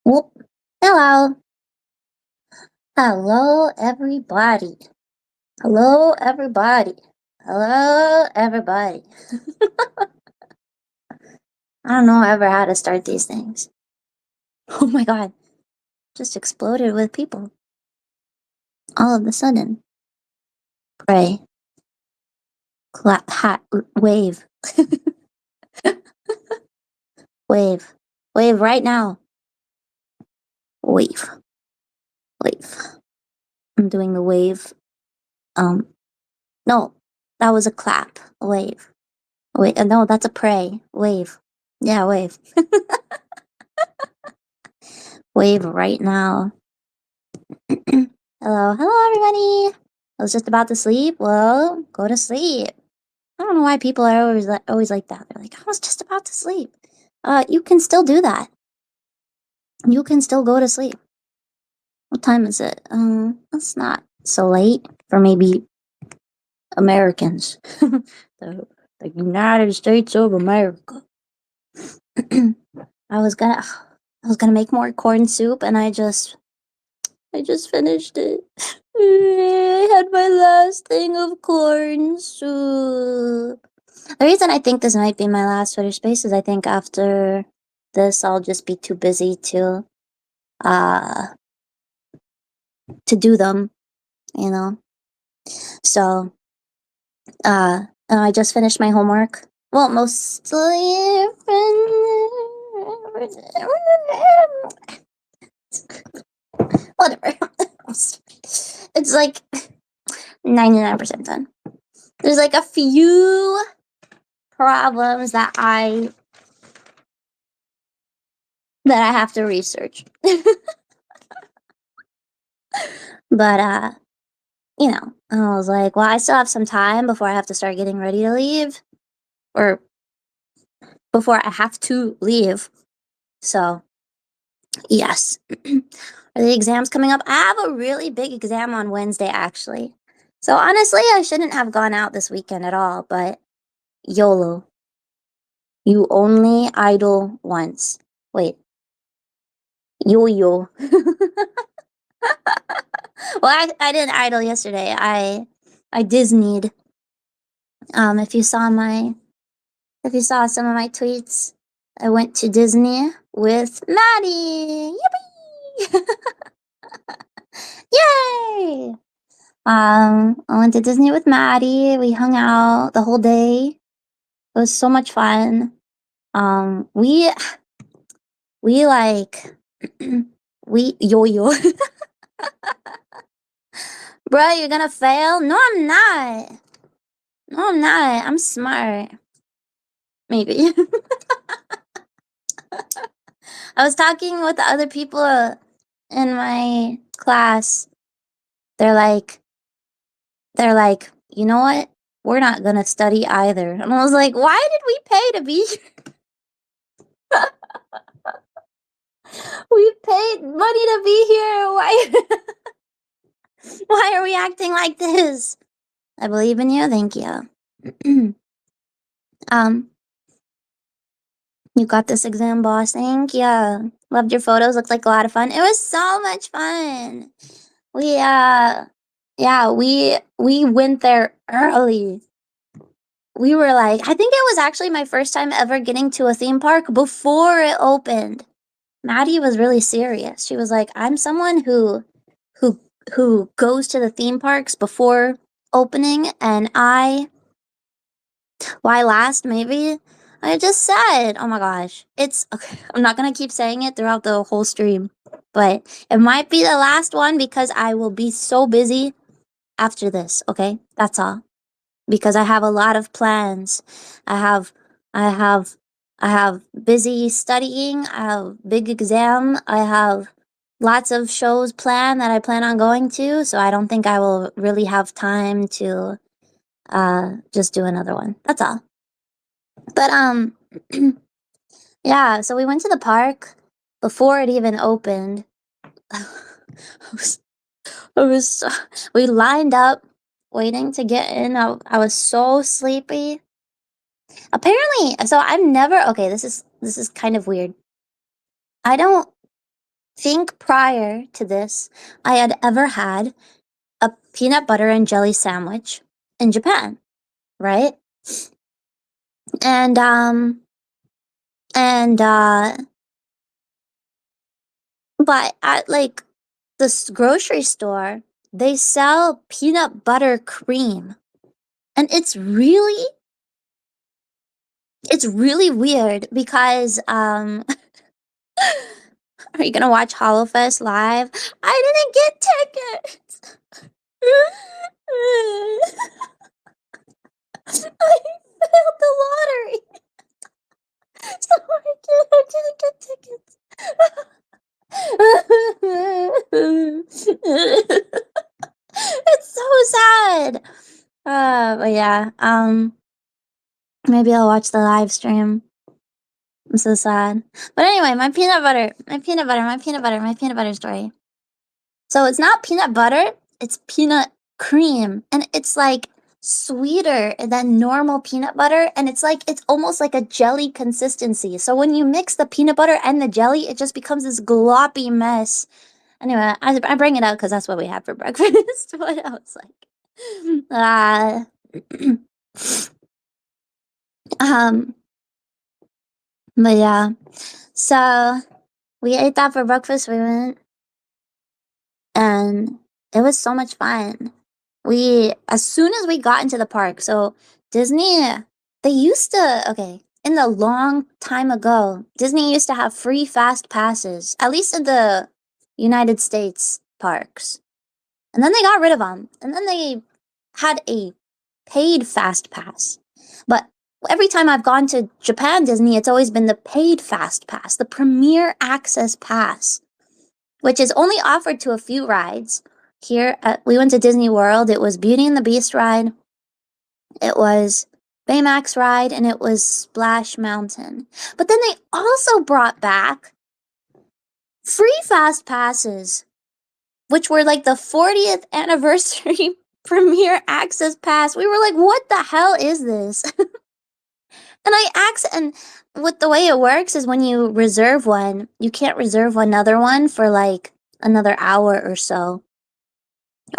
Whoop. Hello. Hello, everybody. Hello, everybody. Hello, everybody. I don't know ever how to start these things. Oh my god. Just exploded with people. All of a sudden. Pray. Clap. Hat. Wave. Wave. Wave right now. Wave. Wave. I'm doing the wave. No. That was a clap. A wave. Wait, no, that's a pray. Wave. Yeah, wave. Wave right now. Hello, everybody. I was just about to sleep. Well, go to sleep. I don't know why people are always like that. They're like, I was just about to sleep. You can still do that. You can still go to sleep. What time is it? It's not so late for maybe Americans. the United States of America. I was gonna make more corn soup, and I just finished it. I had my last thing of corn soup. The reason I think this might be my last Twitter space is I think after this I'll just be too busy uh to do them, you know. So and I just finished my homework. Well, mostly whatever. It's like 99% done. There's like a few problems that I have to research. But you know, I was like, well, I still have some time before I have to start getting ready to leave, or before I have to leave. So, yes. Are the exams coming up? I have a really big exam on Wednesday, actually. So, honestly, I shouldn't have gone out this weekend at all, but YOLO. You only idle once. Wait. Yo-yo. Well, I didn't idle yesterday. I Disneyed. If you saw some of my tweets, I went to Disney with Maddie. Yippee! Yay! I went to Disney with Maddie. We hung out the whole day. It was so much fun. We like we yo-yo. Bro, you're gonna fail? No, I'm not. No, I'm not. I'm smart. Maybe. I was talking with the other people in my class. They're like, you know what? We're not gonna study either. And I was like, why did we pay to be here? We paid money to be here. Why? Why are we acting like this? I believe in you. Thank you. um, you got this exam, boss. Thank you. Loved your photos. Looked like a lot of fun. It was so much fun. Yeah, we went there early. We were like, I think it was actually my first time ever getting to a theme park before it opened. Maddie was really serious. She was like, I'm someone who who goes to the theme parks before opening, and why last maybe? I just said, oh my gosh. It's okay. I'm not gonna keep saying it throughout the whole stream, but it might be the last one because I will be so busy after this, okay? That's all. Because I have a lot of plans. I have I have I have busy studying, I have big exam, I have lots of shows planned that I plan on going to, so I don't think I will really have time to just do another one. That's all. But yeah, so we went to the park before it even opened. I was, I was we lined up waiting to get in. I was so sleepy. Apparently, so I've never okay, this is kind of weird. I don't think prior to this, I had ever had a peanut butter and jelly sandwich in Japan, right? And and but at like this grocery store, they sell peanut butter cream, and it's really weird because are you gonna watch HoloFest live? I didn't get tickets. I failed the lottery, so I didn't get tickets. It's so sad. But yeah, maybe I'll watch the live stream. I'm so sad. But anyway, my peanut butter story. So it's not peanut butter, it's peanut cream. And it's like sweeter than normal peanut butter. And it's almost like a jelly consistency. So when you mix the peanut butter and the jelly, it just becomes this gloppy mess. Anyway, I bring it up because that's what we had for breakfast. But I was like, but yeah. So we ate that for breakfast. We went, and it was so much fun. As soon as we got into the park, so Disney, they used to, okay, in the long time ago, Disney used to have free fast passes, at least in the United States parks. And then they got rid of them. And then they had a paid fast pass. But every time I've gone to Japan Disney, it's always been the paid fast pass, the premier access pass, which is only offered to a few rides. Here, we went to Disney World. It was Beauty and the Beast ride, it was Baymax ride, and it was Splash Mountain. But then they also brought back free fast passes, which were like the 40th anniversary premier access pass. We were like, what the hell is this? And with the way it works is when you reserve one, you can't reserve another one for like another hour or so,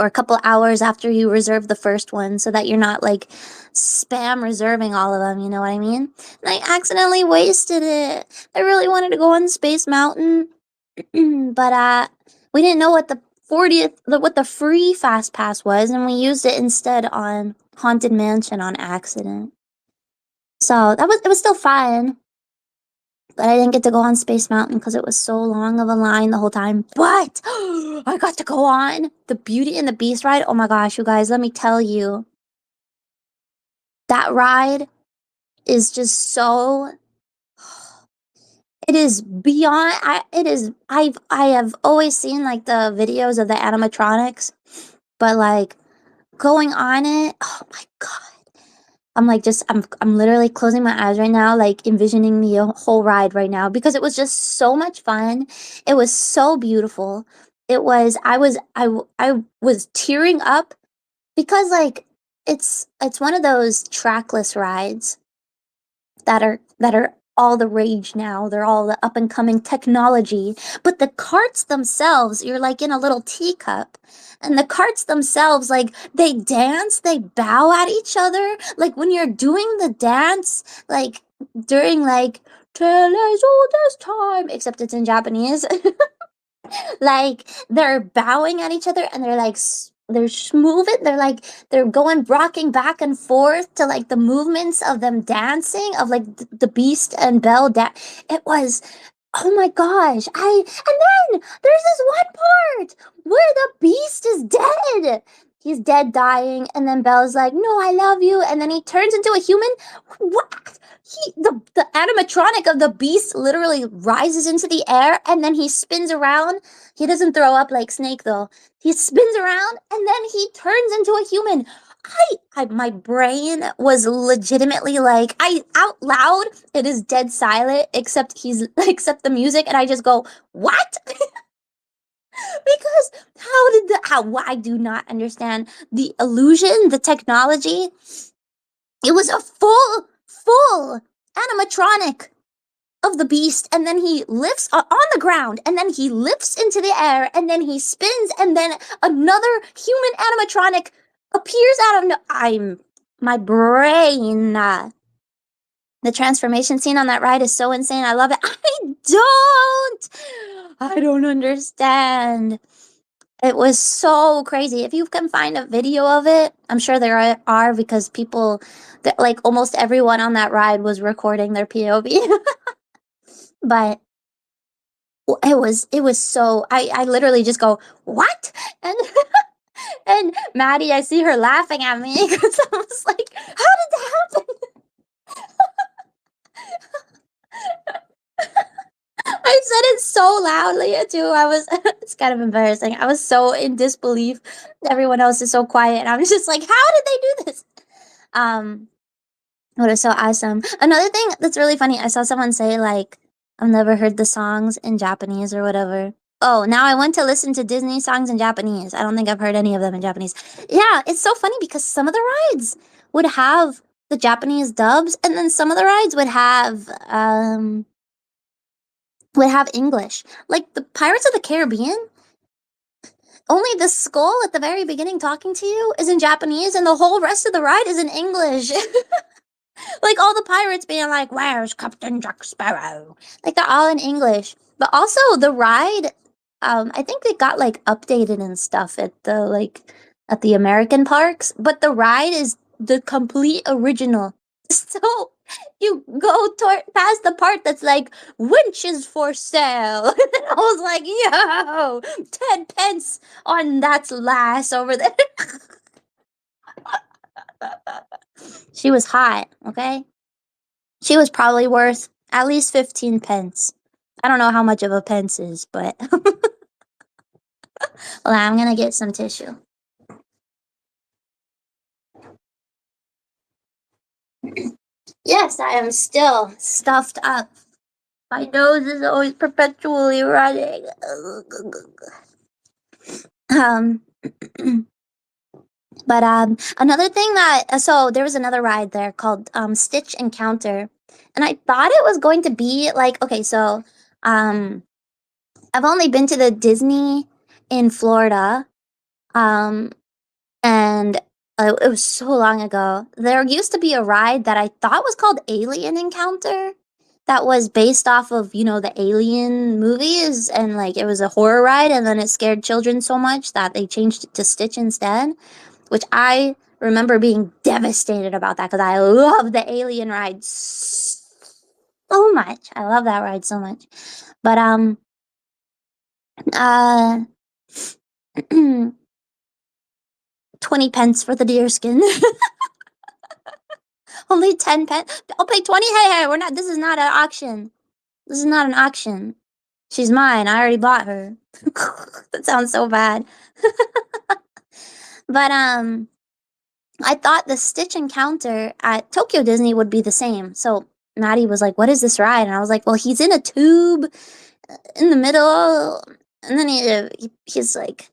or a couple hours after you reserve the first one, so that you're not like spam reserving all of them, you know what I mean? And I accidentally wasted it. I really wanted to go on Space Mountain, but we didn't know what the free fast pass was, and we used it instead on Haunted Mansion on accident. So it was still fun, but I didn't get to go on Space Mountain because it was so long of a line the whole time. But I got to go on the Beauty and the Beast ride. Oh my gosh, you guys, let me tell you. That ride is just so, it is beyond, I have always seen like the videos of the animatronics, but like going on it, oh my god. I'm literally closing my eyes right now, like envisioning the whole ride right now, because it was just so much fun. It was so beautiful. I was tearing up because like it's one of those trackless rides that are all the rage now. They're all the up and coming technology. But the carts themselves, you're like in a little teacup. And the carts themselves, like they dance, they bow at each other. Like when you're doing the dance, like during like Tell us all this time, except it's in Japanese. Like they're bowing at each other and they're moving, they're going rocking back and forth to like the movements of them dancing, of like the Beast and Belle. It was, oh my gosh. And then there's this one part where the Beast is dead. He's dead, dying, and then Belle's like, no, I love you, and then he turns into a human. What? The animatronic of the Beast literally rises into the air, and then he spins around. He doesn't throw up like Snake though. He spins around, and then he turns into a human. My brain was legitimately like, out loud, it is dead silent, except the music, and I just go, what? Because I do not understand the illusion, the technology. It was a full animatronic of the beast, and then he lifts on the ground, and then he lifts into the air, and then he spins, and then another human animatronic appears out of my brain. The transformation scene on that ride is so insane. I love it. I don't understand. It was so crazy. If you can find a video of it, I'm sure there are, because people, like almost everyone on that ride was recording their POV. But it was so, I literally just go, what? And and Maddie, I see her laughing at me because I was like, how did that happen? I said it so loudly too. It's kind of embarrassing. I was so in disbelief. Everyone else is so quiet. And I was just like, how did they do this? It was so awesome. Another thing that's really funny, I saw someone say, like, I've never heard the songs in Japanese or whatever. Oh, now I went to listen to Disney songs in Japanese. I don't think I've heard any of them in Japanese. Yeah, it's so funny because some of the rides would have the Japanese dubs, and then some of the rides would have English. Like the Pirates of the Caribbean, only the skull at the very beginning talking to you is in Japanese, and the whole rest of the ride is in English. Like all the pirates being like, "Where's Captain Jack Sparrow?" Like they're all in English. But also the ride, I think they got like updated and stuff at the American parks. But the ride is the complete original. So you go past the part that's like winches for sale. And I was like, yo, 10 pence on that lass over there. She was hot, okay? She was probably worth at least 15 pence. I don't know how much of a pence is, but well, I'm gonna get some tissue. Yes, I am still stuffed up. My nose is always perpetually running. But another thing so there was another ride there called Stitch Encounter, and I thought it was going to be like, okay, so I've only been to the Disney in Florida, and it was so long ago. There used to be a ride that I thought was called Alien Encounter, that was based off of, the Alien movies, and like it was a horror ride, and then it scared children so much that they changed it to Stitch instead, which I remember being devastated about that because I love the Alien ride so much. I love that ride so much. But uh 20 pence for the deerskin. Only 10 pence. I'll pay 20. Hey, this is not an auction. This is not an auction. She's mine. I already bought her. That sounds so bad. But I thought the Stitch Encounter at Tokyo Disney would be the same. So Maddie was like, "What is this ride?" And I was like, "Well, he's in a tube in the middle, and then he's like,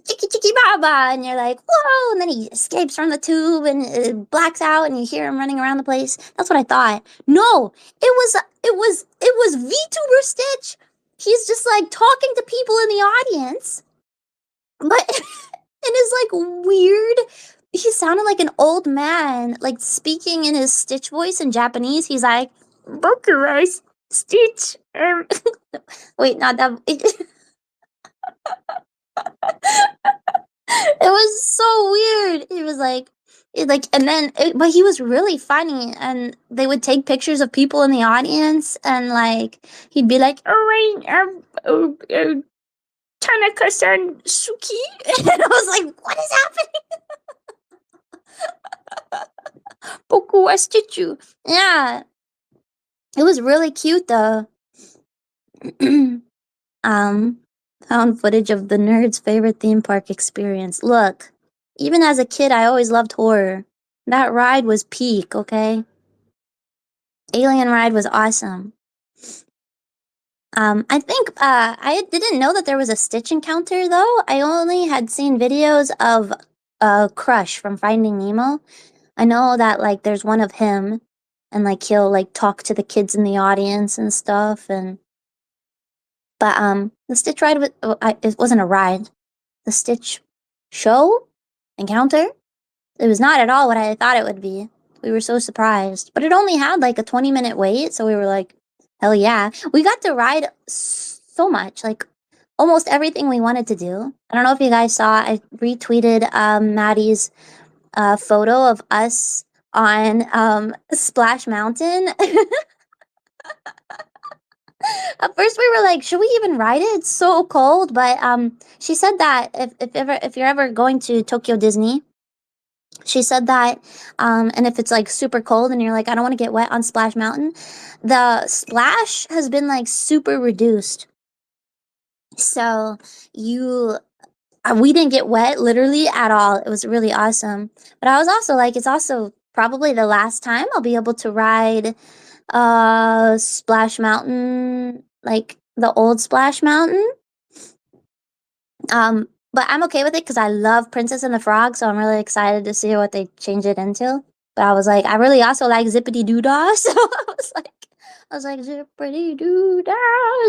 Chicky Chicky Baba," and you're like, "Whoa!" And then he escapes from the tube and it blacks out, and you hear him running around the place. That's what I thought. No, it was VTuber Stitch. He's just like talking to people in the audience, but in his like weird. He sounded like an old man, like speaking in his Stitch voice in Japanese. He's like, "Boku Stitch." Wait, not that. It was so weird. He was like, but he was really funny, and they would take pictures of people in the audience, and like he'd be like, "Oh wait, Tanaka-san Suki," and I was like, "What is happening?" Boku wa Stitchu. Yeah, it was really cute though. Found footage of the nerd's favorite theme park experience. Look, even as a kid, I always loved horror. That ride was peak, okay? Alien ride was awesome. I think I didn't know that there was a Stitch Encounter though. I only had seen videos of Crush from Finding Nemo. I know that like there's one of him, and like he'll like talk to the kids in the audience and stuff. And but the Stitch ride it wasn't a ride. The Stitch show encounter, it was not at all what I thought it would be. We were so surprised, but it only had like a 20-minute wait, so we were like, hell yeah. We got to ride so much, like almost everything we wanted to do. I don't know if you guys saw, I retweeted Maddie's photo of us on Splash Mountain. At first we were like, should we even ride it? It's so cold. But she said that if you're ever going to Tokyo Disney, she said that and if it's like super cold and you're like, I don't want to get wet on Splash Mountain, the splash has been like super reduced. So you we didn't get wet literally at all. It was really awesome. But I was also like, it's also probably the last time I'll be able to ride Splash Mountain, like the old Splash Mountain. But I'm okay with it because I love Princess and the Frog, so I'm really excited to see what they change it into. But I was like, I really also like Zippity Doo Dah, so I was like, Zippity Doo Dah,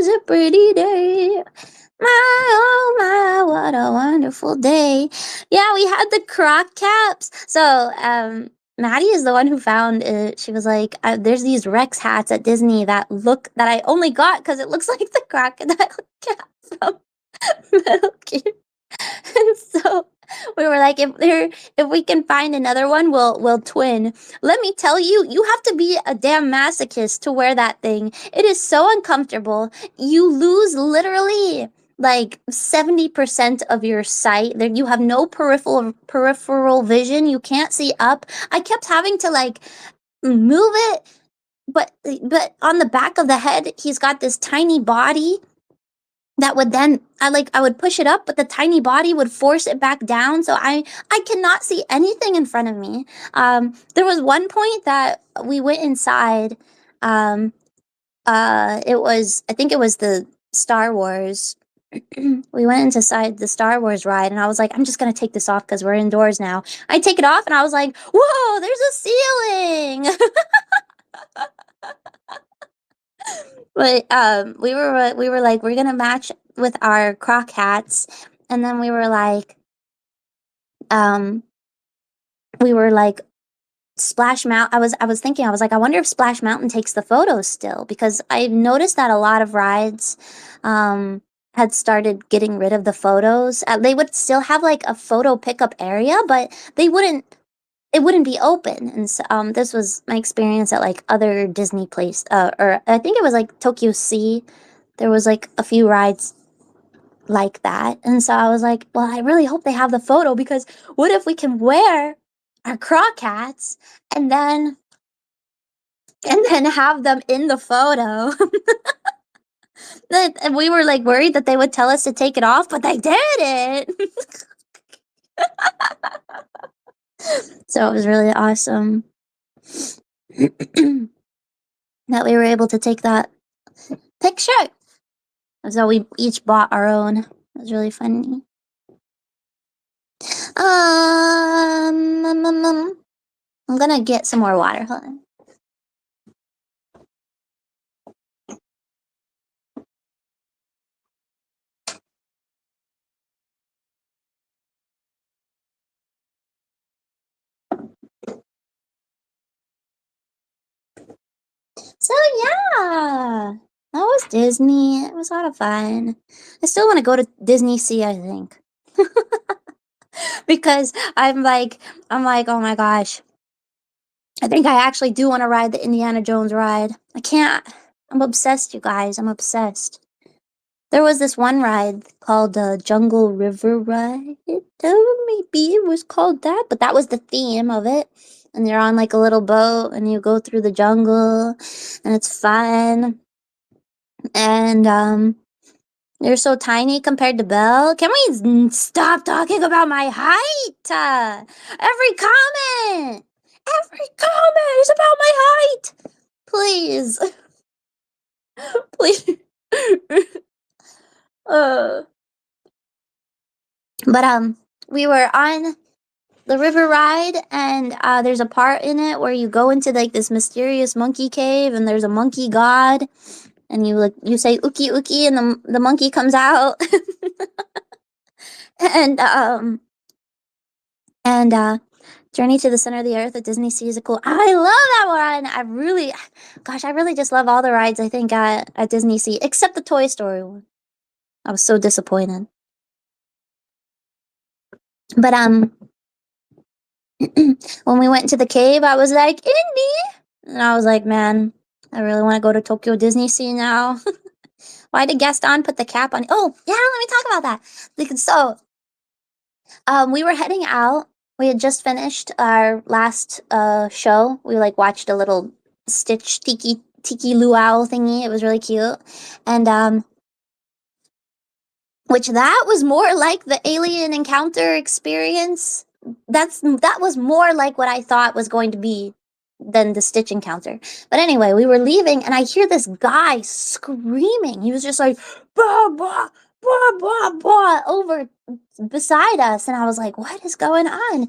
Zippity Day. My, oh my, what a wonderful day. Yeah, we had the croc caps. So, Maddie is the one who found it. She was like, there's these Rex hats at Disney that I only got because it looks like the crocodile cap from Metal Gear. And so we were like, if we can find another one, we'll twin. Let me tell you, you have to be a damn masochist to wear that thing. It is so uncomfortable. You lose literally like 70% of your sight. There, you have no peripheral vision. You can't see up. I kept having to like move it, but on the back of the head, he's got this tiny body that would then I would push it up, but the tiny body would force it back down, so I cannot see anything in front of me. There was one point that we went inside. It was, I think it was the Star Wars. We went inside the Star Wars ride, and I was like, I'm just gonna take this off because we're indoors now. I take it off, and I was like, whoa, there's a ceiling. But we were like, we're gonna match with our croc hats, and then um we were like Splash Mountain. I was thinking, I was like, I wonder if Splash Mountain takes the photos still, because I noticed that a lot of rides had started getting rid of the photos. They would still have like a photo pickup area, but it wouldn't be open. And so, this was my experience at like other Disney place, or I think it was like Tokyo Sea. There was like a few rides like that, and so I was like, well, I really hope they have the photo, because what if we can wear our croc hats and then have them in the photo? And we were like worried that they would tell us to take it off, but they didn't. So it was really awesome that we were able to take that picture. So we each bought our own. It was really funny. I'm gonna get some more water. Hold on. So yeah, that was Disney. It was a lot of fun. I still want to go to Disney Sea, I think. Because I'm like, oh my gosh. I think I actually do want to ride the Indiana Jones ride. I can't. I'm obsessed, you guys. I'm obsessed. There was this one ride called the Jungle River ride. Maybe it was called that, but that was the theme of it. And you're on like a little boat and you go through the jungle and it's fun. And you're so tiny compared to Belle. Can we stop talking about my height? Every comment is about my height. Please. Please. uh, but we were on the river ride, and there's a part in it where you go into like this mysterious monkey cave, and there's a monkey god, and you say "uki uki," and the monkey comes out, and Journey to the Center of the Earth at Disney Sea is a cool. I love that one. I really just love all the rides. I think at Disney Sea, except the Toy Story one. I was so disappointed. But when we went to the cave, I was like, Indy, and I was like, man, I really want to go to Tokyo Disney Sea now. Why did Gaston put the cap on? Oh yeah, let me talk about that. So we were heading out. We had just finished our last show. We like watched a little Stitch Tiki Luau thingy. It was really cute, and which that was more like the alien encounter experience. That was more like what I thought was going to be than the Stitch encounter. But anyway, we were leaving, and I hear this guy screaming. He was just like, bah, bah, bah, bah, bah, over beside us, and I was like, what is going on?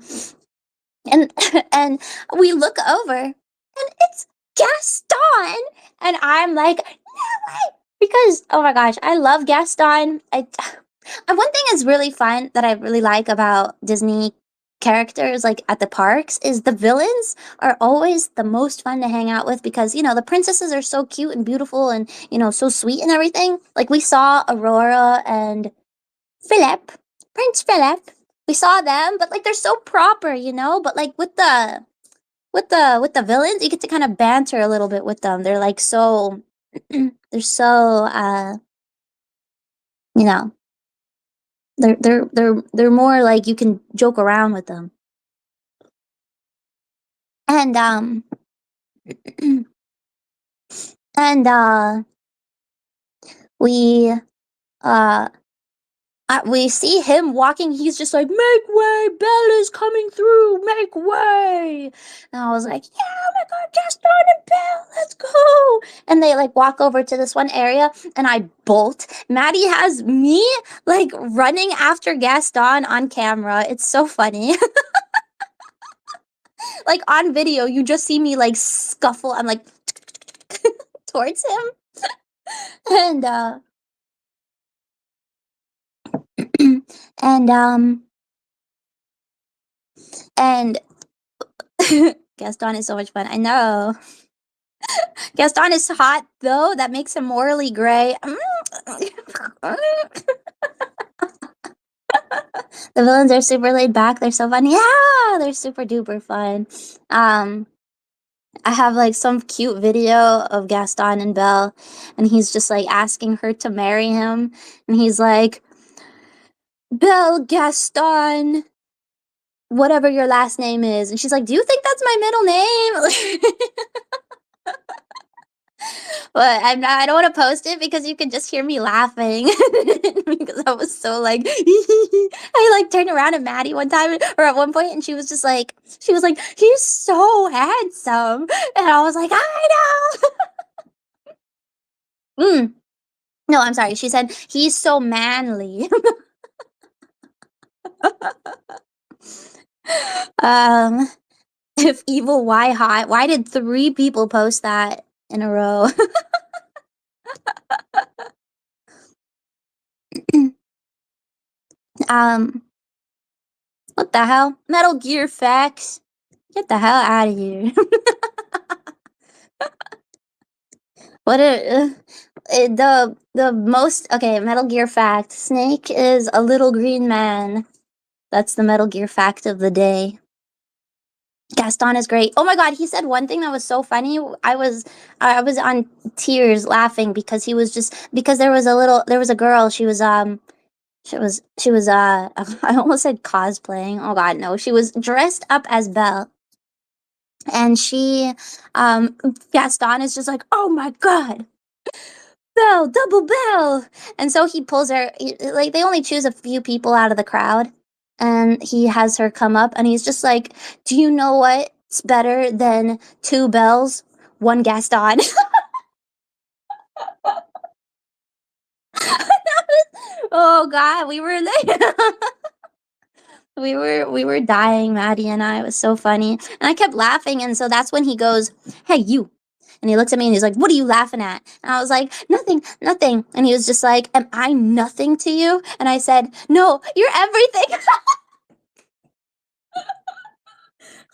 And and we look over, and it's Gaston, and I'm like, no way, because oh my gosh, I love Gaston. And one thing is really fun that I really like about Disney characters like at the parks is the villains are always the most fun to hang out with, because the princesses are so cute and beautiful and so sweet and everything. Like we saw Aurora and Philip, Prince Philip. We saw them, but like they're so proper, but like with the villains, you get to kind of banter a little bit with them. They're like so they're so you know they're more like you can joke around with them. And and we uh we see him walking. He's just like, make way, Bella's coming through, make way. And I was like, yeah, oh my god, Gaston and Belle, let's go. And they like walk over to this one area, and I bolt. Maddie has me like running after Gaston on camera. It's so funny. Like on video, you just see me like scuffle. I'm like towards him. And and and Gaston is so much fun. I know. Gaston is hot though. That makes him morally gray. The villains are super laid back. They're so fun. Yeah, they're super duper fun. I have like some cute video of Gaston and Belle, and he's just like asking her to marry him, and he's like, Belle Gaston, whatever your last name is, and she's like, do you think that's my middle name? But I don't want to post it because you can just hear me laughing because I was so like I like turned around at Maddie one time or at one point, and she was like he's so handsome, and I was like, I know. No, I'm sorry, she said he's so manly. um if evil, why hot? Why did 3 people post that in a row? um what the hell? Metal Gear facts. Get the hell out of here. What the most okay, Metal Gear fact. Snake is a little green man. That's the Metal Gear fact of the day. Gaston is great. Oh my god, he said one thing that was so funny. I was on tears laughing because he was just because there was a girl, she was I almost said cosplaying. Oh god, no. She was dressed up as Belle. And Gaston is just like, "Oh my god. Belle, double Belle." And so he pulls her like they only choose a few people out of the crowd, and he has her come up, and he's just like, "Do you know what's better than 2 Belles, 1 Gaston?" Oh god, we were there. we were dying, Maddie and I. It was so funny. And I kept laughing, and so that's when he goes, "Hey, you." And he looks at me and he's like, "What are you laughing at?" And I was like, "Nothing, nothing." And he was just like, "Am I nothing to you?" And I said, "No, you're everything."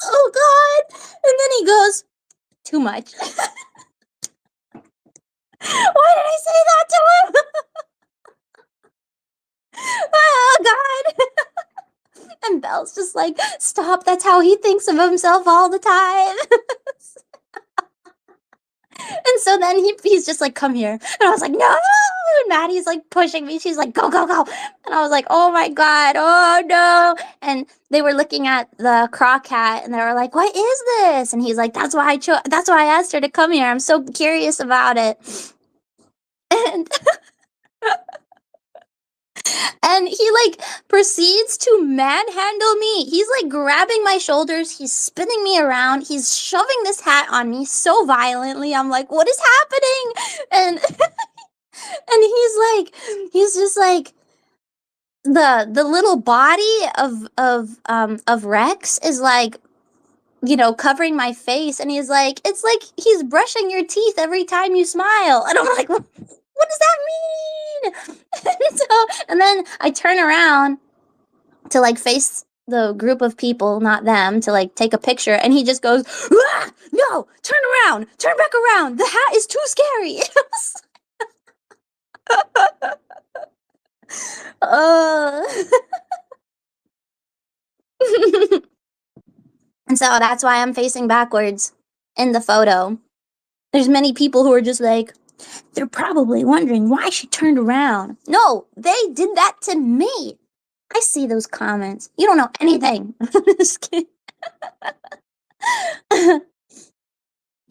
Oh God. And then he goes, "Too much." Why did I say that to him? Oh God. And Belle's just like, "Stop, that's how he thinks of himself all the time." And so then he's just like, "Come here." And I was like, "No." And Maddie's like pushing me. She's like, "Go, go, go." And I was like, "Oh my God. Oh no." And they were looking at the croc hat and they were like, "What is this?" And he's like, that's why I asked her to come here. I'm so curious about it." And and he like proceeds to manhandle me. He's like grabbing my shoulders, he's spinning me around, he's shoving this hat on me so violently. I'm like, "What is happening?" And and he's just like, the little body of Rex is like, covering my face, and he's like, "It's like he's brushing your teeth every time you smile." And I'm like, "What does that mean?" And then I turn around to like face the group of people, not them, to like take a picture, and he just goes, "Ah, no, turn back around. The hat is too scary." uh. And so that's why I'm facing backwards in the photo. There's many people who are just like, "They're probably wondering why she turned around." No, they did that to me. I see those comments. You don't know anything. Just kidding.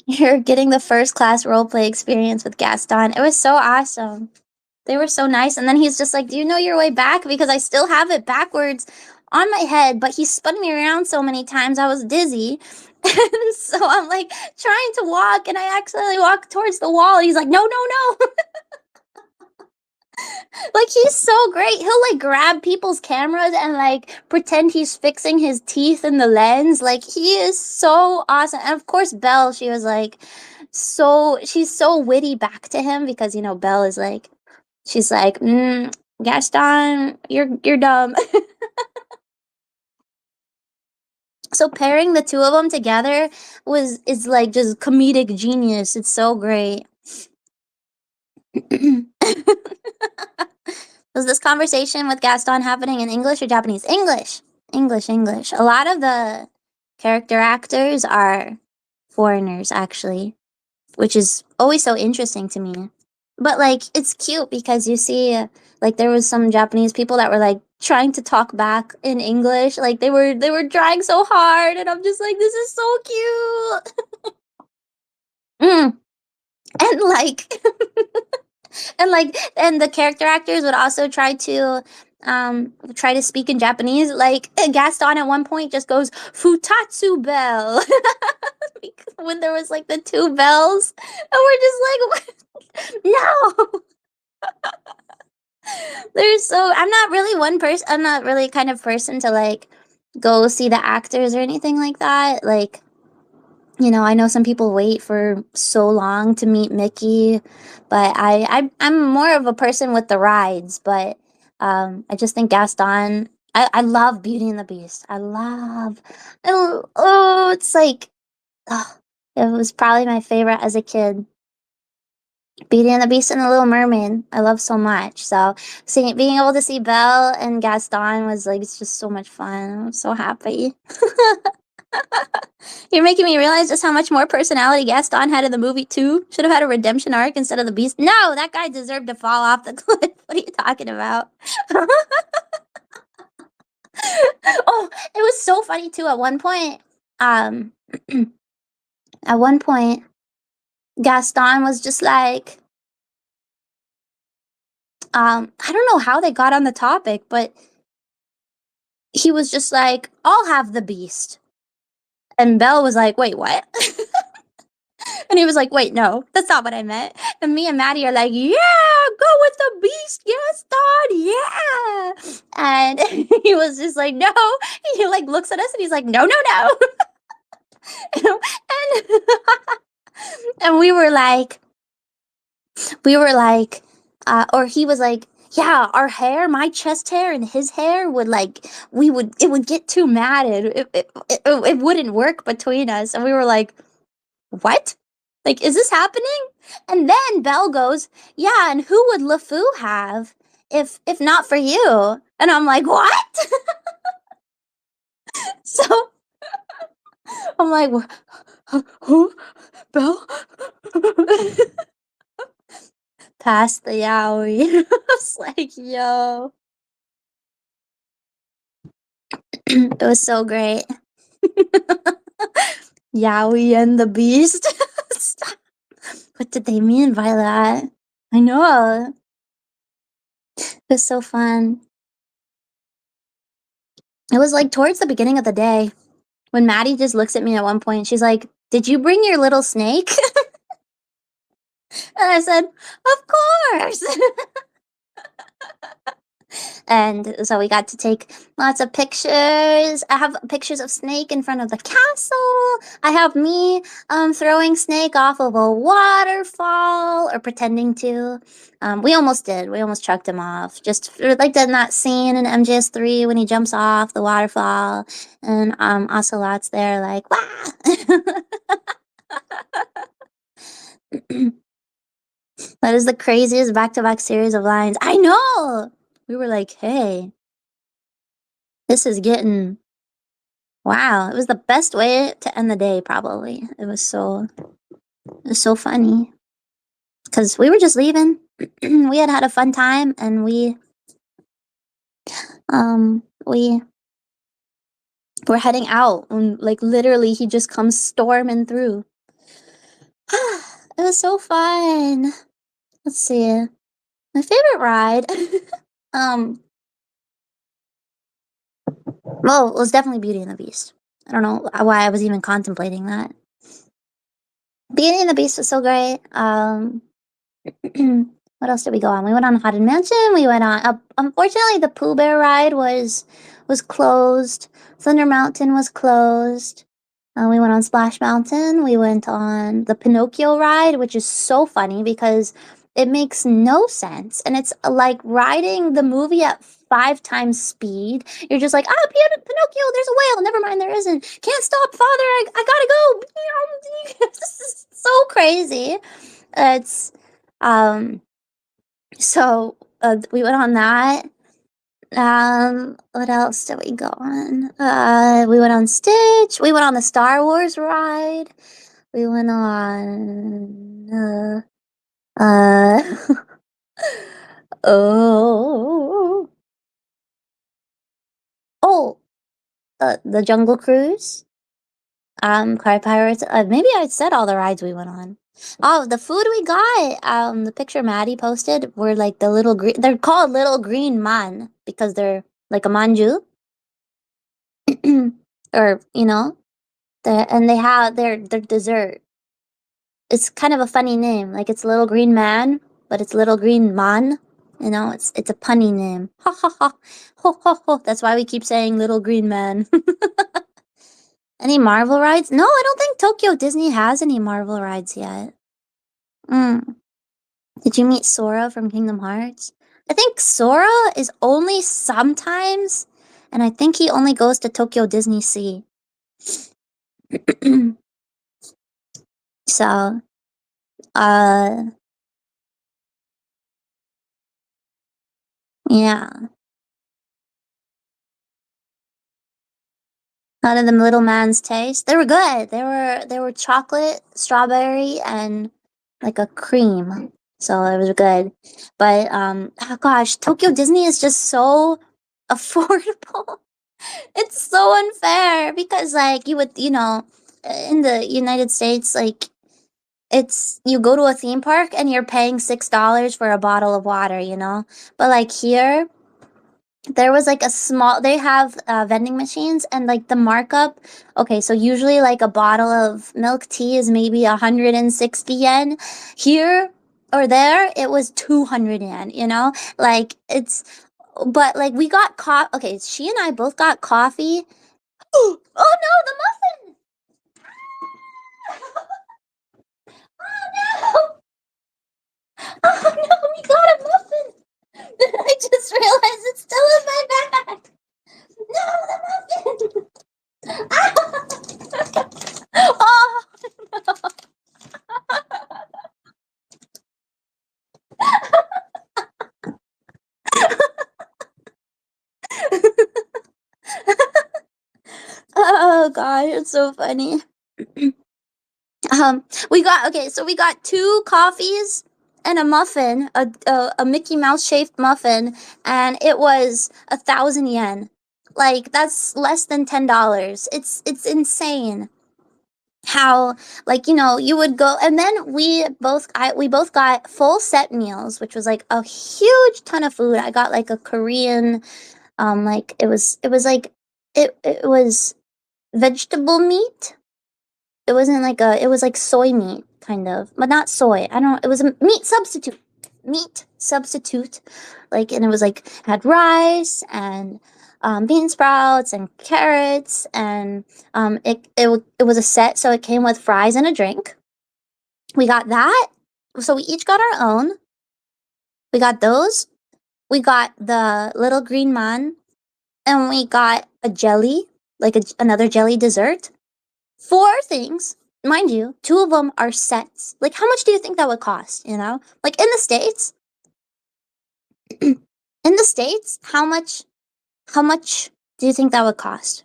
You're getting the first class roleplay experience with Gaston. It was so awesome. They were so nice. And then he's just like, "Do you know your way back?" Because I still have it backwards on my head, but he spun me around so many times I was dizzy. And so I'm like trying to walk, and I accidentally walk towards the wall. He's like, "No, no, no." Like, he's so great. He'll like grab people's cameras and like pretend he's fixing his teeth in the lens. Like, he is so awesome. And of course, Belle, she was like, she's so witty back to him because Belle is like, she's like, "Gaston, you're dumb." So pairing the two of them together is like just comedic genius. It's so great. Was this conversation with Gaston happening in English or Japanese? English. English, English. A lot of the character actors are foreigners, actually, which is always so interesting to me. But like, it's cute because you see, like, there was some Japanese people that were like trying to talk back in English, like they were trying so hard, and I'm just like, this is so cute. Mm. And like, and the character actors would also try to speak in Japanese. Like, Gaston at one point just goes, "Futatsu bell." When there was like the two bells, and we're just like, "No." I'm not really one person. I'm not really kind of person to like go see the actors or anything like that. Like, I know some people wait for so long to meet Mickey, but I'm more of a person with the rides. But I just think Gaston. I love Beauty and the Beast. It's like, oh, it was probably my favorite as a kid. Beauty and the Beast and the Little Mermaid. I love so much. So being able to see Belle and Gaston was like, it's just so much fun. I'm so happy. You're making me realize just how much more personality Gaston had in the movie too. Should have had a redemption arc instead of the Beast. No, that guy deserved to fall off the cliff. What are you talking about? Oh, it was so funny too. At one point, um, at one point, Gaston was just like, I don't know how they got on the topic, but he was just like, "I'll have the Beast," and Belle was like, "Wait, what?" And he was like, wait, no, that's not what I meant. And me and Maddie are like, yeah, go with the beast. Yes, Dad. Yeah. And he was just like, no. He like looks at us and he's like, no, no, no. and, and we were like, or he was like, yeah, our hair, my chest hair and his hair would like, it would get too matted. It wouldn't work between us. And we were like, what? Like, is this happening? And then Belle goes, yeah, and who would LeFou have if not for you? And I'm like, what? So I'm like, who? Belle? Past the yaoi. I was like, yo. It was so great. Yaoi and the beast. What did they mean by that? I know. It was so fun. It was like towards the beginning of the day when Maddie just looks at me at one point. She's like, did you bring your little snake? And I said, of course. And so we got to take lots of pictures. I have pictures of Snake in front of the castle. I have me throwing Snake off of a waterfall, or pretending to. We almost did. We almost chucked him off. Just like in that scene in MGS3 when he jumps off the waterfall and Ocelot's there like, wah! That is the craziest back-to-back series of lines. I know! We were like, hey, this is getting... Wow, it was the best way to end the day, probably. It was so funny. Because we were just leaving. We had a fun time, and we were heading out, and like literally he just comes storming through. It was so fun. Let's see. My favorite ride. Well, it was definitely Beauty and the Beast. I don't know why I was even contemplating that. Beauty and the Beast was so great. What else did we go on? We went on Haunted Mansion. We went on. Unfortunately, the Pooh Bear ride was closed. Thunder Mountain was closed. We went on Splash Mountain. We went on the Pinocchio ride, which is so funny because it makes no sense, and it's like riding the movie at 5 times speed. You're just like, Pinocchio, there's a whale. Never mind, there isn't. Can't stop, father. I gotta go. This is so crazy. It's so we went on that. What else did we go on? We went on Stitch. We went on the Star Wars ride. We went on oh the Jungle Cruise. Car Pirates. Maybe I said all the rides we went on. Oh, the food we got. The picture Maddie posted were like the little green. They're called little green man because they're like a manju, or and they have their dessert. It's kind of a funny name. Like it's little green man, but it's little green man. It's a punny name. Ha ha ha. Ho ho ho. That's why we keep saying little green man. Any Marvel rides? No, I don't think Tokyo Disney has any Marvel rides yet. Did you meet Sora from Kingdom Hearts? I think Sora is only sometimes, and I think he only goes to Tokyo Disney Sea. So, yeah. How did the little man's taste? They were good. They were chocolate, strawberry, and like a cream. So it was good. But oh gosh, Tokyo Disney is just so affordable. It's so unfair because like you would, in the United States, like you go to a theme park and you're paying $6 for a bottle of water, But like here, there was like a small, they have vending machines, and like the markup, okay, so usually like a bottle of milk tea is maybe 160 yen. Here or there it was 200 yen, you know, like it's, but like we got okay, she and I both got coffee. Oh no, the muffin. Oh no. Oh no, we got a muffin. I just realized it's still in my bag. No, the muffin. Oh no. Oh god, it's so funny. We got, okay, so we got two coffees and a muffin, a Mickey Mouse shaped muffin, and it was 1,000 yen. Like that's less than $10. It's insane how, like, you know, you would go, and then we both got full set meals, which was like a huge ton of food. I got like a Korean, like it was like it was vegetable meat. It wasn't like a, it was like soy meat kind of, but not soy. I don't, it was a meat substitute. Meat substitute. Like, and it was like, had rice and bean sprouts and carrots, and it was a set, so it came with fries and a drink. We got that. So we each got our own. We got those. We got the little green man, and we got a jelly, like another jelly dessert. Four things, mind you. Two of them are sets. Like, how much do you think that would cost? You know, like in the states, in the states, how much? How much do you think that would cost?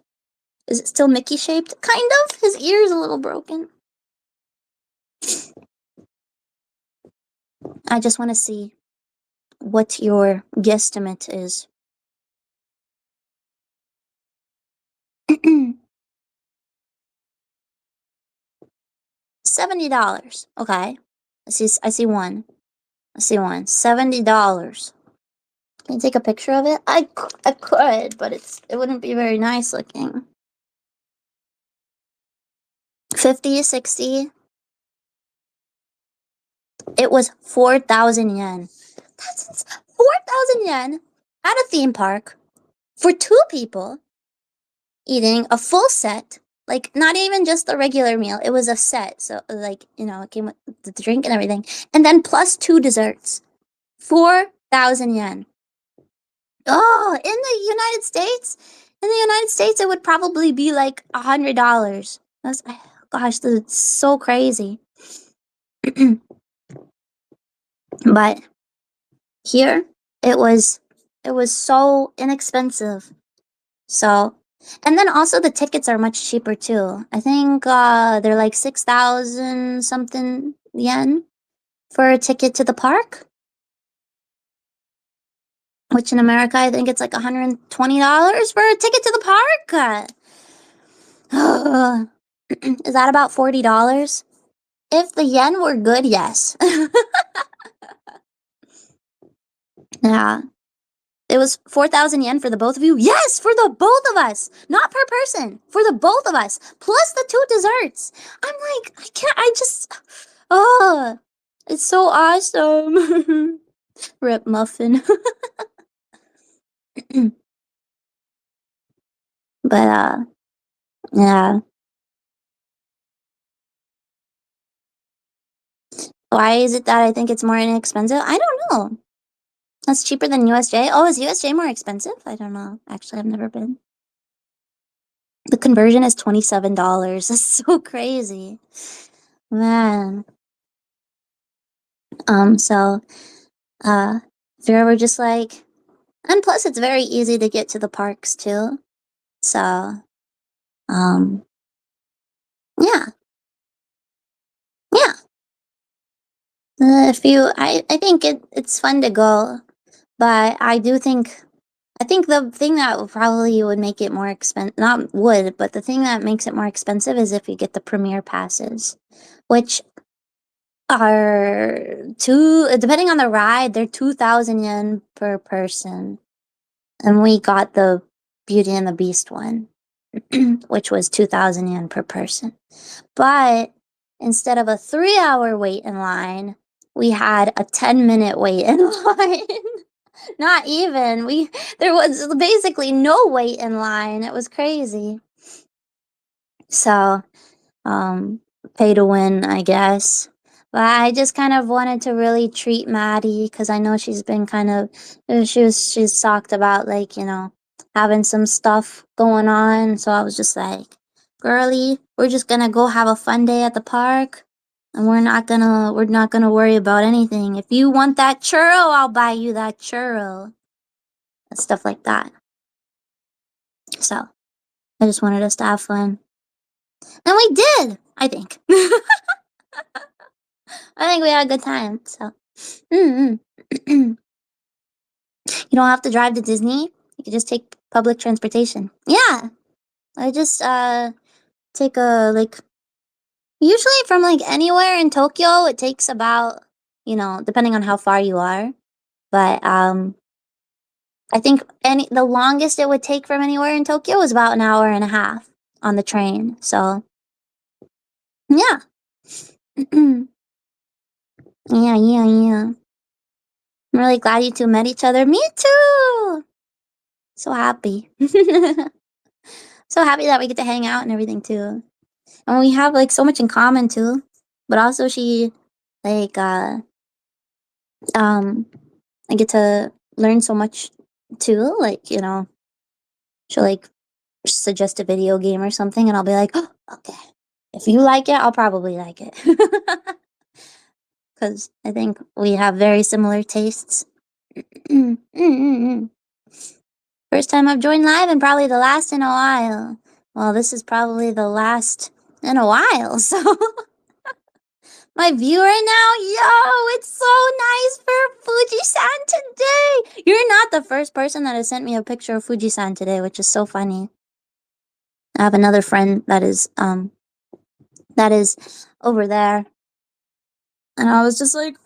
Is it still Mickey shaped? Kind of. His ear's a little broken. I just want to see what your guesstimate is. $70. Okay. I see one. I see one. $70. Can you take a picture of it? I could, but it wouldn't be very nice looking. 50, 60. It was 4,000 yen. That's 4,000 yen at a theme park for two people eating a full set. Like, not even just the regular meal. It was a set. So, like, you know, it came with the drink and everything. And then plus two desserts. 4,000 yen. Oh, in the United States? In the United States, it would probably be like $100. That's, gosh, that's so crazy. But here, it was so inexpensive. So, and then also the tickets are much cheaper too. I think they're like 6,000 something yen for a ticket to the park, which in America I think it's like $120 for a ticket to the park. Is that about $40? If the yen were good, yes. Yeah. It was 4,000 yen for the both of you? Yes, for the both of us. Not per person. For the both of us. Plus the two desserts. I'm like, I can't, I just, oh, it's so awesome. Rip muffin. But, yeah. Why is it that I think it's more inexpensive? I don't know. That's cheaper than USJ. Oh, is USJ more expensive? I don't know. Actually, I've never been. The conversion is $27. That's so crazy. Man. So, if you're ever just like, and plus it's very easy to get to the parks too. So, um, yeah, yeah. If you, I think it's fun to go, but I think the thing that probably would make it more expensive, not would, but the thing that makes it more expensive is if you get the premier passes, which are depending on the ride, they're 2,000 yen per person. And we got the Beauty and the Beast one, which was 2,000 yen per person. But instead of a 3-hour wait in line, we had a 10-minute wait in line. Not even. There was basically no wait in line. It was crazy. So, um, pay to win, I guess. But I just kind of wanted to really treat Maddie because I know she's been kind of she's talked about, like, having some stuff going on. So I was just like, girly, we're just gonna go have a fun day at the park, and we're not gonna worry about anything. If you want that churro, I'll buy you that churro and stuff like that. So I just wanted us to have fun, and we did. I think. I think we had a good time. So, mm you don't have to drive to Disney. You can just take public transportation. Yeah, I just take a, like, usually from, like, anywhere in Tokyo. It takes about, depending on how far you are, but I think the longest it would take from anywhere in Tokyo is about an hour and a half on the train. So yeah. Yeah, yeah, yeah. I'm really glad you two met each other. Me too. So happy. So happy that we get to hang out and everything too. And we have, like, so much in common too. But also she, like, I get to learn so much too. Like, she'll, like, suggest a video game or something, and I'll be like, oh, okay. If you like it, I'll probably like it. Because I think we have very similar tastes. First time I've joined live and probably the last in a while. Well, this is probably the last in a while, so. My view right now, yo, it's so nice for Fuji-san today. You're not the first person that has sent me a picture of Fuji-san today, which is so funny. I have another friend that is over there, and I was just like,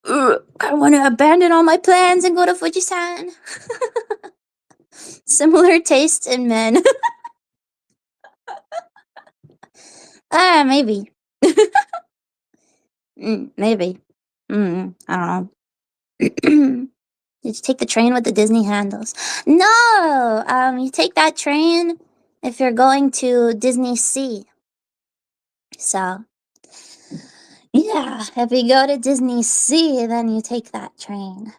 I want to abandon all my plans and go to Fuji-san. Similar tastes in men. Maybe. Maybe. I don't know. Did you take the train with the Disney handles? No! You take that train if you're going to Disney Sea. So, yeah, if you go to Disney Sea, then you take that train.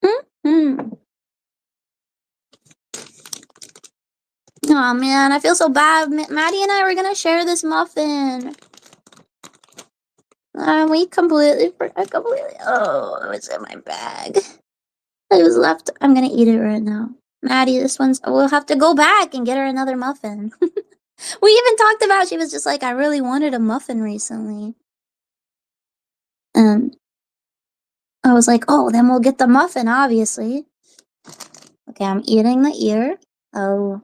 Mm-hmm. Oh man, I feel so bad. Maddie and I were gonna share this muffin. I completely. Oh, it was in my bag. It was left. I'm gonna eat it right now. Maddie, this one's. We'll have to go back and get her another muffin. We even talked about. She was just like, I really wanted a muffin recently, and I was like, oh, then we'll get the muffin, obviously. Okay, I'm eating the ear. Oh.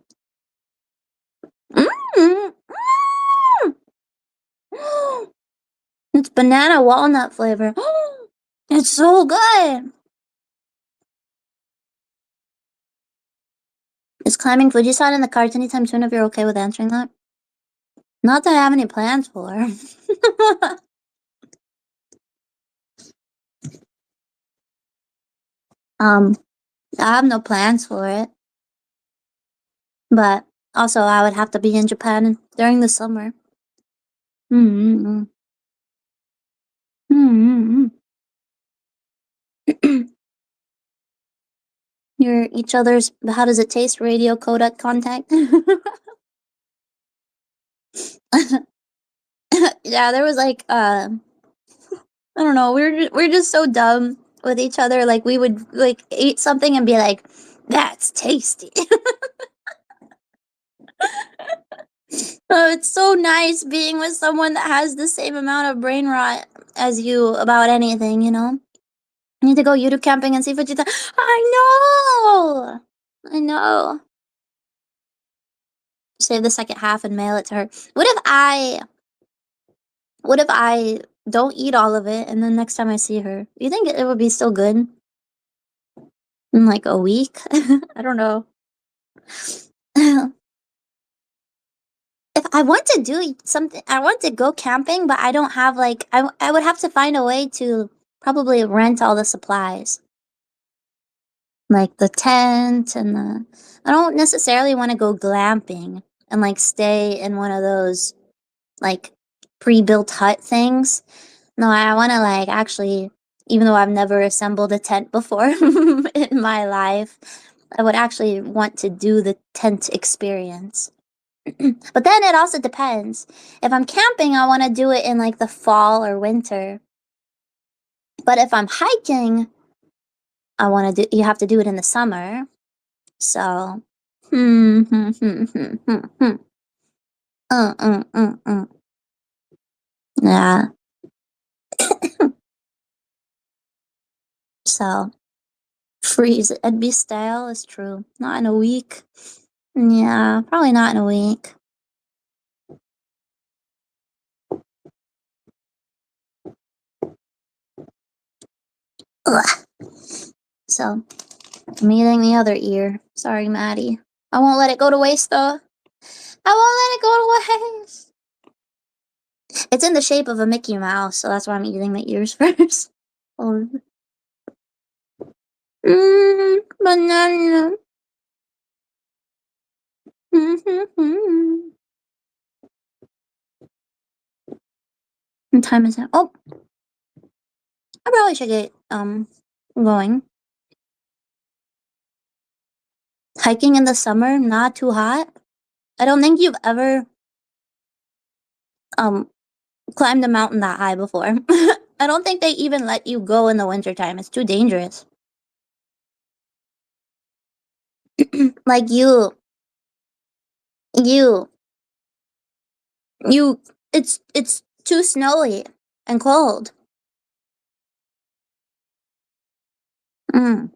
Mm. It's banana walnut flavor. It's so good. Is climbing Fujisan in the cards anytime soon if you're okay with answering that? Not that I have any plans for. I have no plans for it. But also I would have to be in Japan during the summer. Mm-hmm. Mm-hmm. You're each other's, how does it taste, radio codec contact? Yeah, there was like, I don't know, we're just so dumb with each other. Like, we would, like, eat something and be like, that's tasty. Oh, it's so nice being with someone that has the same amount of brain rot as you about anything, I need to go YouTube camping and see Vegeta. I know! I know. Save the second half and mail it to her. What if I don't eat all of it and then next time I see her, do you think it would be still good? in like a week. I don't know. If I want to do something, I want to go camping, but I don't have like I would have to find a way to probably rent all the supplies, like the tent and the. I don't necessarily want to go glamping and like stay in one of those like pre-built hut things. No, I want to like actually, even though I've never assembled a tent before in my life, I would actually want to do the tent experience. But then it also depends. If I'm camping, I want to do it in like the fall or winter. But if I'm hiking, I want to do. You have to do it in the summer. So, hmm, hmm, hmm, hmm, hmm, hmm. Uh, uh, uh, uh. Yeah. So freeze. It'd be stale. Is true. Not in a week. Yeah, probably not in a week. Ugh. So I'm eating the other ear. Sorry, Maddie. I won't let it go to waste though. I won't let it go to waste. It's in the shape of a Mickey Mouse, so that's why I'm eating the ears first. Oh. Banana. What time is it? Oh, I probably should get going. Hiking in the summer, not too hot. I don't think you've ever um climbed a mountain that high before. I don't think they even let you go in the wintertime. It's too dangerous. Like you, you. It's too snowy and cold. Mm.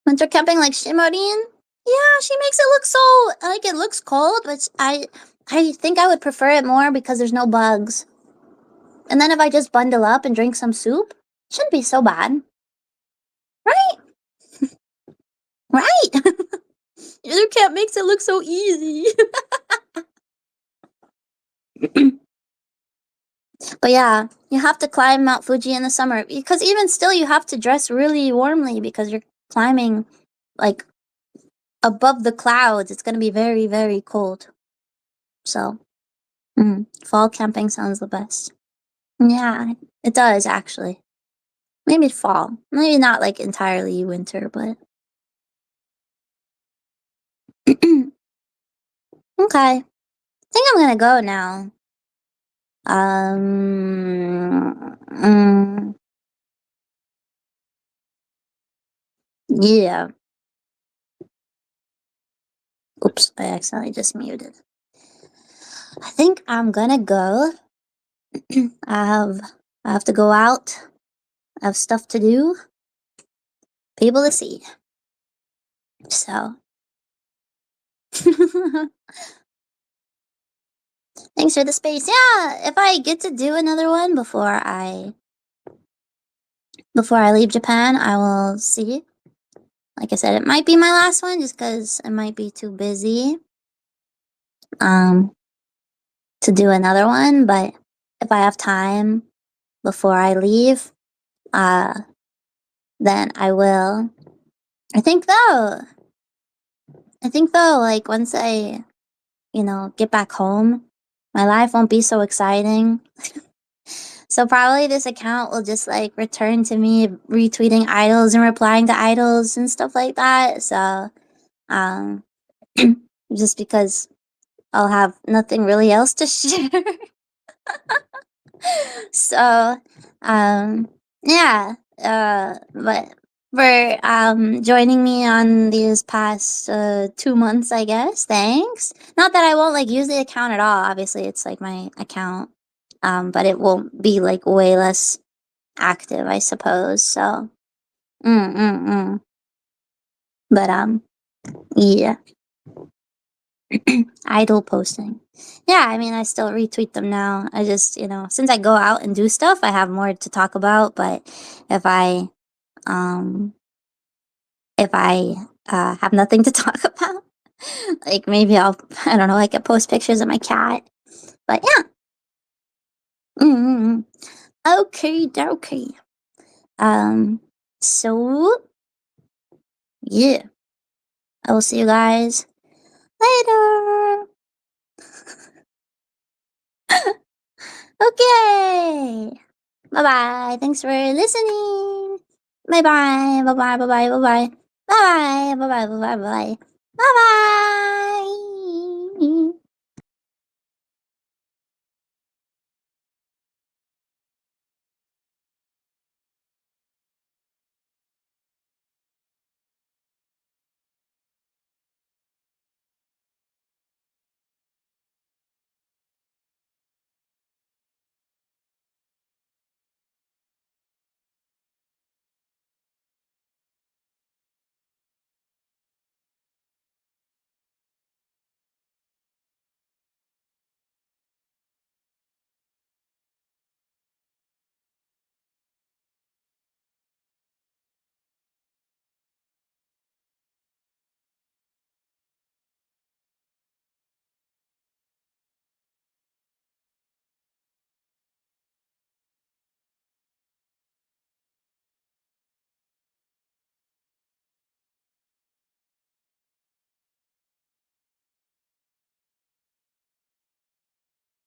Winter camping like Shimorin? Yeah, she makes it look so like it looks cold, but I think I would prefer it more because there's no bugs. And then if I just bundle up and drink some soup, it shouldn't be so bad. Right? Right. Your camp makes it look so easy. But yeah, you have to climb Mount Fuji in the summer because even still you have to dress really warmly because you're climbing like above the clouds. It's going to be very, very cold. So, fall camping sounds the best. Yeah, it does actually. Maybe fall. Maybe not like entirely winter, but okay. I think I'm gonna go now. Mm, yeah. Oops, I accidentally just muted. I think I'm gonna go. I have I have to go out. I have stuff to do, people to see. So thanks for the space. Yeah, if I get to do another one before I leave Japan, I will see. Like I said, it might be my last one just because I might be too busy um to do another one. But if I have time before I leave, uh, then I will. I think though, like once I, get back home, my life won't be so exciting. So probably this account will just like return to me retweeting idols and replying to idols and stuff like that. So, um, just because I'll have nothing really else to share. So, um, yeah. But for joining me on these past 2 months, I guess. Thanks. Not that I won't like use the account at all. Obviously, it's like my account. But it will be like way less active, I suppose. So, mm mm mm. But yeah. Idle posting. Yeah, I mean, I still retweet them now. I just, since I go out and do stuff, I have more to talk about. But if I Um, if I have nothing to talk about, like maybe I don't know, I could post pictures of my cat. But yeah. Mm-hmm. Okay, okay. Um, so yeah, I will see you guys later. Okay. Bye bye. Thanks for listening. Bye bye. Bye bye. Bye bye. Bye bye. Bye bye. Bye bye. Bye bye. Bye bye.